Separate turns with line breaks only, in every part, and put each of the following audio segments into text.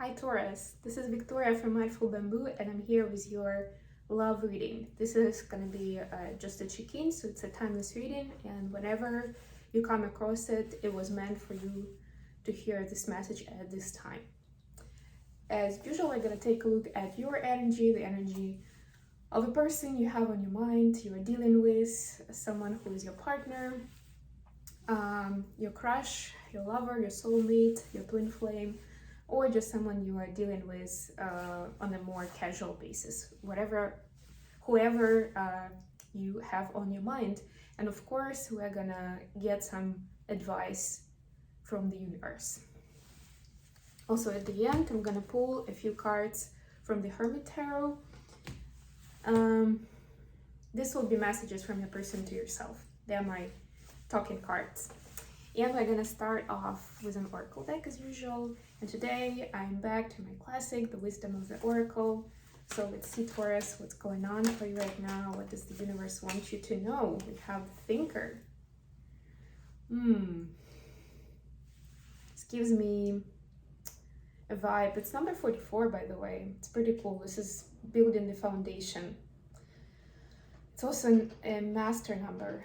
Hi Taurus, this is Victoria from Mindful Bamboo and I'm here with your love reading. This is going to be just a check-in, so it's a timeless reading, and whenever you come across it, it was meant for you to hear this message at this time. As usual, I'm going to take a look at your energy, the energy of a person you have on your mind, you are dealing with, someone who is your partner, your crush, your lover, your soulmate, your twin flame, or just someone you are dealing with on a more casual basis, whoever you have on your mind. And of course, we're gonna get some advice from the universe. Also at the end, I'm gonna pull a few cards from the Hermit Tarot. This will be messages from your person to yourself. They're my talking cards. And we're gonna start off with an oracle deck as usual. And today I'm back to my classic, the wisdom of the oracle. So let's see, Taurus, what's going on for you right now? What does the universe want you to know? We have the thinker. This gives me a vibe. It's number 44, by the way. It's pretty cool. This is building the foundation. It's also a master number.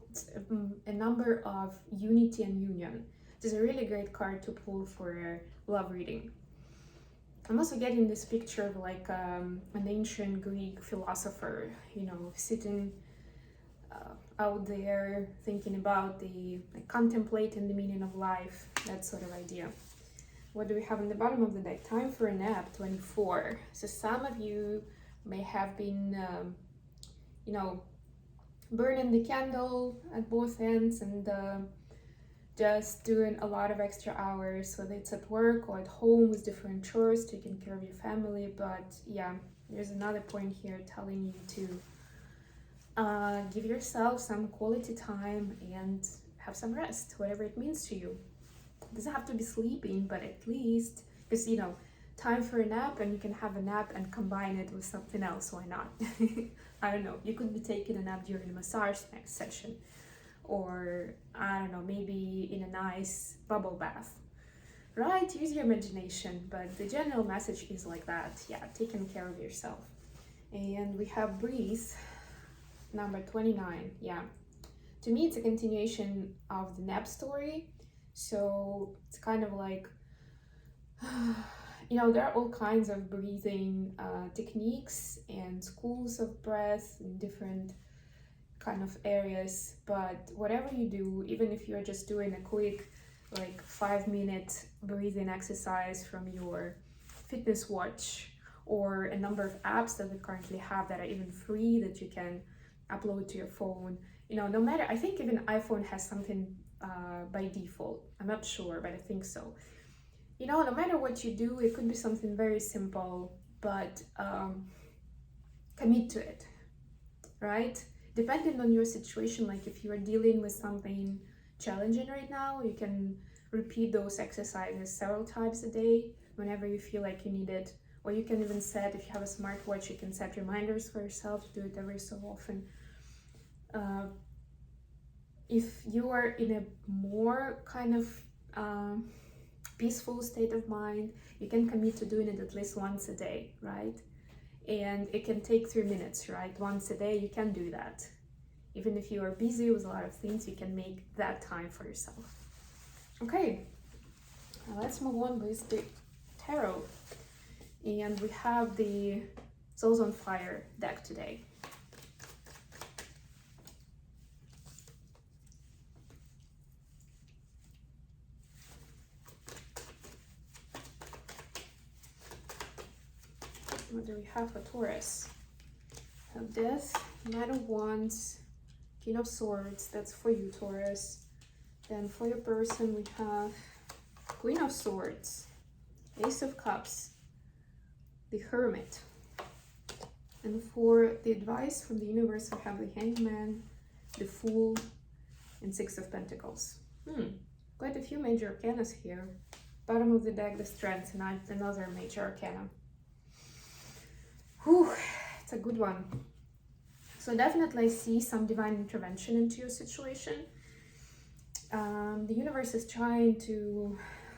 It's a number of unity and union. This is a really great card to pull for a love reading. I'm also getting this picture of like an ancient Greek philosopher, sitting out there thinking about contemplating the meaning of life, that sort of idea. What do we have in the bottom of the deck? Time for a nap, 24. So some of you may have been, burning the candle at both ends and just doing a lot of extra hours, whether it's at work or at home with different chores, taking care of your family. But yeah, there's another point here telling you to give yourself some quality time and have some rest, whatever it means to you. It doesn't have to be sleeping, but at least, because time for a nap, and you can have a nap and combine it with something else. Why not? I don't know. You could be taking a nap during a massage session, or I don't know, maybe in a nice bubble bath, right? Use your imagination, but the general message is like that. Yeah, taking care of yourself. And we have breathe, number 29. Yeah, to me, it's a continuation of the nap story. So it's kind of like, there are all kinds of breathing techniques and schools of breath in different kind of areas, but whatever you do, even if you're just doing a quick 5-minute breathing exercise from your fitness watch, or a number of apps that we currently have that are even free that you can upload to your phone, no matter, I think even iPhone has something by default, I'm not sure, but I think so. No matter what you do, it could be something very simple, but commit to it, right? Depending on your situation, like if you are dealing with something challenging right now, you can repeat those exercises several times a day whenever you feel like you need it. Or you can even set, if you have a smartwatch, you can set reminders for yourself to do it every so often. If you are in a more kind of peaceful state of mind, you can commit to doing it at least once a day, right? And it can take 3 minutes, right? Once a day, you can do that. Even if you are busy with a lot of things, you can make that time for yourself. Okay, now let's move on with the tarot. And we have the Souls on Fire deck today. What do we have for Taurus? We have Death, Knight of Wands, King of Swords. That's for you, Taurus. Then for your person, we have Queen of Swords, Ace of Cups, the Hermit. And for the advice from the universe, we have the Hangman, the Fool, and Six of Pentacles. Quite a few major arcana here. Bottom of the deck, the Strength, and another major arcana. Whew, it's a good one. So definitely I see some divine intervention into your situation. The universe is trying to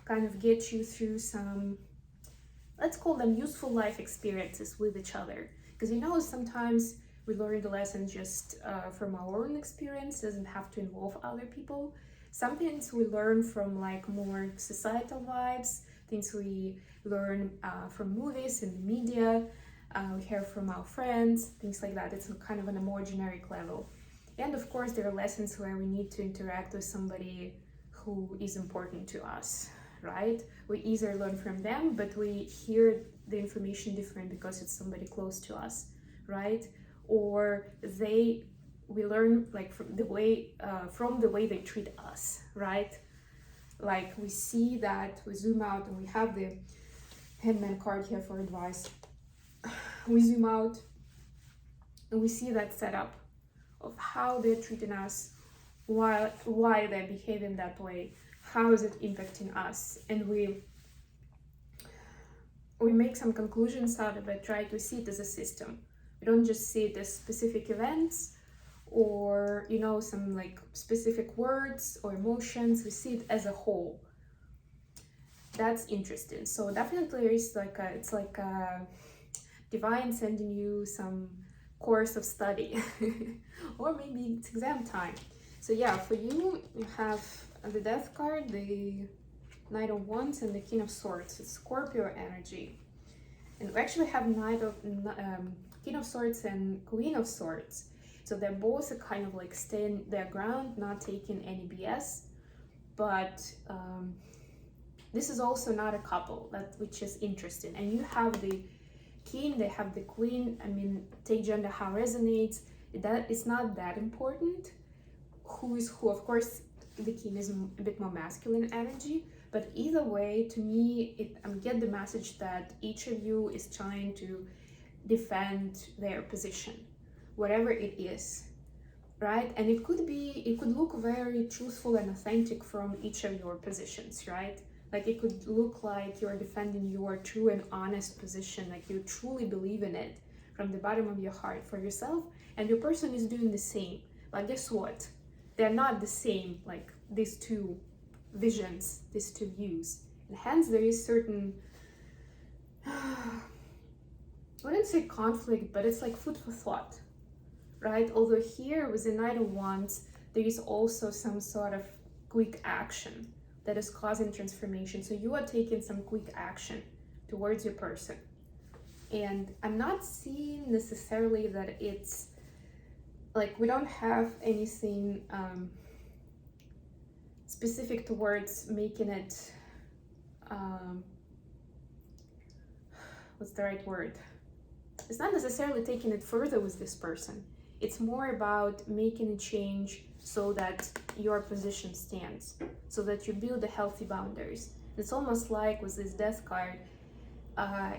kind of get you through some, let's call them useful life experiences with each other. Because sometimes we learn the lesson just from our own experience, doesn't have to involve other people. Some things we learn from like more societal vibes, things we learn from movies and the media, we hear from our friends, things like that. It's kind of on a more generic level. And of course, there are lessons where we need to interact with somebody who is important to us, right? We either learn from them, but we hear the information different because it's somebody close to us, right? Or we learn like from the way they treat us, right? Like we see that, we zoom out and we have the Handman card here for advice. We zoom out and we see that setup of how they're treating us, why they're behaving that way, how is it impacting us, and we make some conclusions out of it, try to see it as a system. We don't just see it as specific events or some like specific words or emotions. We see it as a whole. That's interesting. So definitely it's like a divine sending you some course of study or maybe it's exam time. So yeah, for you have the Death card, the Knight of Wands, and the King of Swords. It's Scorpio energy. And we actually have King of Swords and Queen of Swords. So they're both kind of like staying their ground, not taking any BS. But this is also not a couple, which is interesting. And you have the King, they have the Queen. I mean, take gender how resonates. It's not that important who is who. Of course, the King is a bit more masculine energy, but either way, to me, I get the message that each of you is trying to defend their position, whatever it is, right? And it could look very truthful and authentic from each of your positions, right? Like it could look like you're defending your true and honest position, like you truly believe in it from the bottom of your heart for yourself, and your person is doing the same. But guess what? They're not the same, like these two visions, these two views. And hence there is certain, I wouldn't say conflict, but it's like food for thought, right? Although here with the Knight of Wands, there is also some sort of quick action that is causing transformation. So you are taking some quick action towards your person. And I'm not seeing necessarily that it's like we don't have anything specific towards making it, what's the right word? It's not necessarily taking it further with this person. It's more about making a change so that your position stands, so that you build a healthy boundaries. It's almost like with this Death card,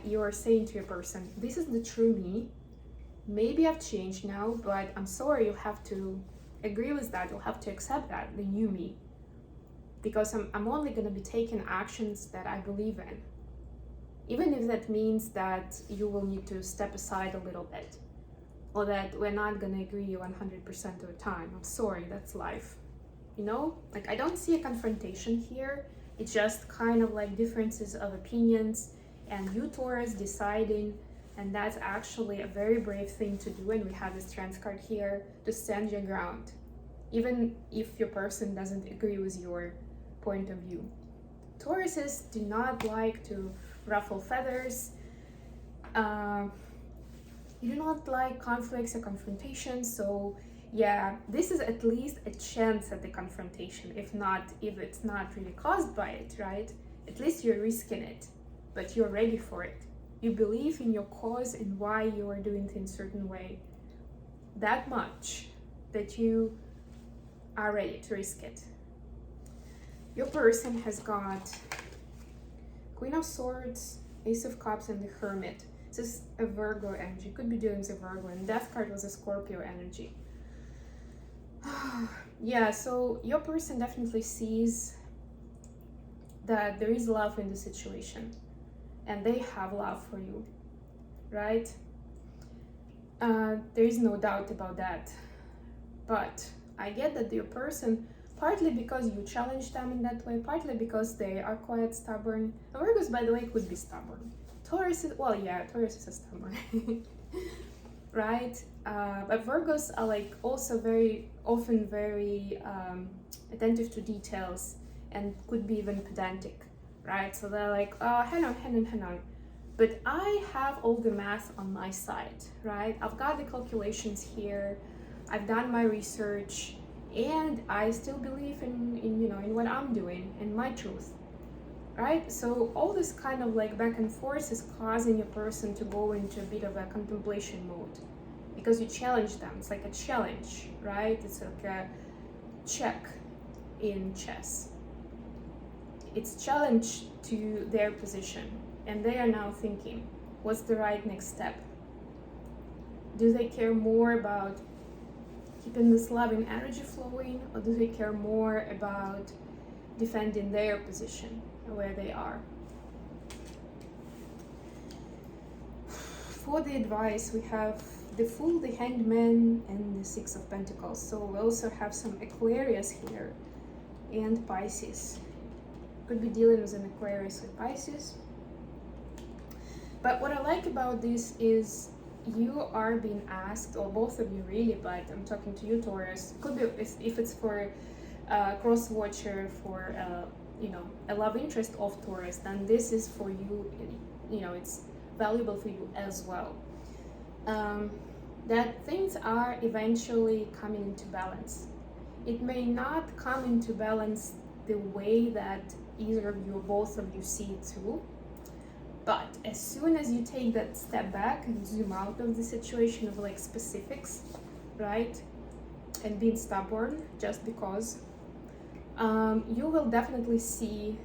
you're saying to your person, this is the true me. Maybe I've changed now, but I'm sorry, you'll have to agree with that. You'll have to accept that, the new me. Because I'm only going to be taking actions that I believe in. Even if that means that you will need to step aside a little bit. Or that we're not going to agree 100% of the time. I'm sorry, that's life. Like I don't see a confrontation here. It's just kind of like differences of opinions and you, Taurus, deciding. And that's actually a very brave thing to do. And we have this Strength card here, to stand your ground. Even if your person doesn't agree with your point of view. Tauruses do not like to ruffle feathers. You do not like conflicts or confrontations, so yeah, this is at least a chance at the confrontation. If it's not really caused by it, right? At least you're risking it, but you're ready for it. You believe in your cause and why you are doing things a certain way that much that you are ready to risk it. Your person has got Queen of Swords, Ace of Cups, and the Hermit. This is a Virgo energy. Could be dealing with a Virgo, and Death card was a Scorpio energy. Yeah, so your person definitely sees that there is love in the situation, and they have love for you, right? There is no doubt about that. But I get that your person partly because you challenge them in that way, partly because they are quite stubborn. And Virgos, by the way, could be stubborn. Taurus is, well, yeah, Taurus is a stubborn, right? But Virgos are like also very often very attentive to details and could be even pedantic, right? So they're like, oh, hang on. But I have all the math on my side, right? I've got the calculations here. I've done my research, and I still believe in what I'm doing and my truth, right? So all this kind of like back and forth is causing a person to go into a bit of a contemplation mode, because you challenge them. It's like a challenge, right? It's like a check in chess. It's challenge to their position, and they are now thinking, what's the right next step? Do they care more about keeping this loving energy flowing, or do they care more about defending their position where they are? For the advice, we have the Fool, the Hanged Man, and the Six of Pentacles. So we also have some Aquarius here and Pisces. Could be dealing with an Aquarius with Pisces. But what I like about this is you are being asked, or both of you really, but I'm talking to you, Taurus. Could be if it's for a cross watcher, for a love interest of Taurus, then this is for you. It's valuable for you as well. That things are eventually coming into balance. It may not come into balance the way that either of you or both of you see it through, but as soon as you take that step back and zoom out of the situation of like specifics, right, and being stubborn just because, you will definitely see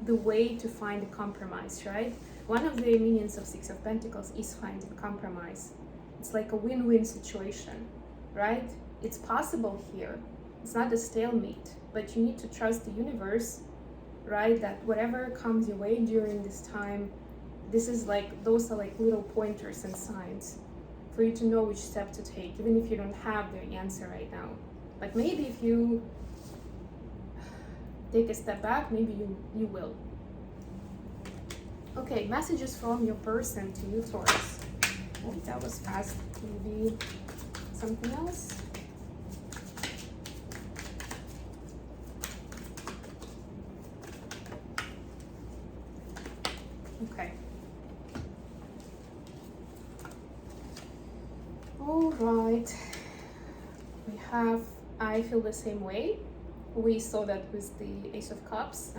the way to find a compromise, right? One of the meanings of Six of Pentacles is finding compromise. It's like a win-win situation, right? It's possible here. It's not a stalemate, but you need to trust the universe, right? That whatever comes your way during this time, those are like little pointers and signs for you to know which step to take, even if you don't have the answer right now. But maybe if you take a step back, maybe you will. Okay, messages from your person to you, Taurus. Oh, that was fast. Maybe something else. Okay. All right. We have I feel the same way. We saw that with the Ace of Cups.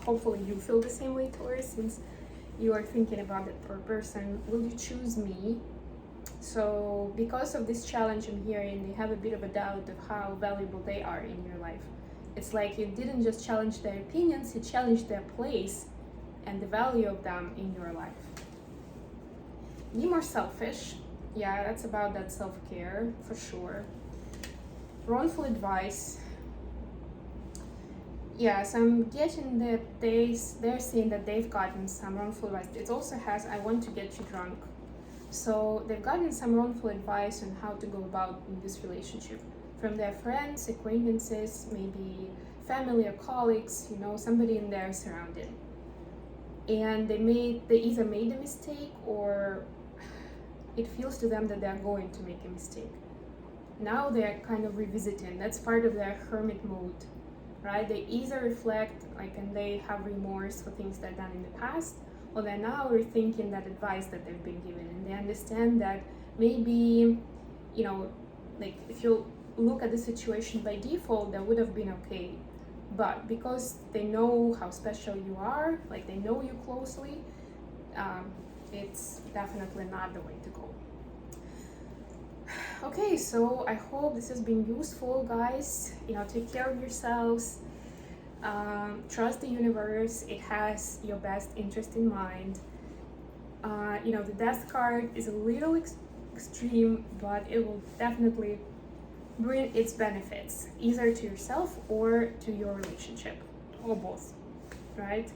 Hopefully you feel the same way, Taurus, since you are thinking about it per person. Will you choose me? So because of this challenge I'm hearing, they have a bit of a doubt of how valuable they are in your life. It's like you didn't just challenge their opinions, you challenged their place and the value of them in your life. Be more selfish. Yeah, that's about that self-care for sure. Wrongful advice. Yes, I'm getting that they're saying that they've gotten some wrongful advice. It also has, I want to get you drunk. So they've gotten some wrongful advice on how to go about in this relationship from their friends, acquaintances, maybe family or colleagues, somebody in their surrounding. And they either made a mistake, or it feels to them that they're going to make a mistake. Now they're kind of revisiting. That's part of their hermit mode, right? They either reflect, and they have remorse for things they've done in the past, or they're now rethinking that advice that they've been given, and they understand that maybe, if you look at the situation by default, that would have been okay. But because they know how special you are, they know you closely, it's definitely not the way to go. Okay, so I hope this has been useful, guys. Take care of yourselves. Trust the universe. It has your best interest in mind. The Death card is a little extreme, but it will definitely bring its benefits, either to yourself or to your relationship, or both, right?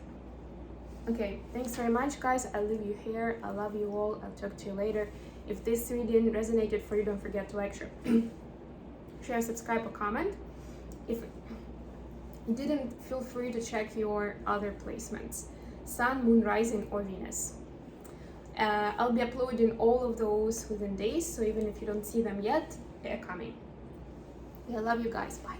Okay, thanks very much, guys. I'll leave you here. I love you all. I'll talk to you later. If this reading resonated for you, don't forget to like, share, subscribe, or comment. you didn't, feel free to check your other placements, Sun, Moon, Rising, or Venus. I'll be uploading all of those within days, so even if you don't see them yet, they're coming. I love you guys. Bye.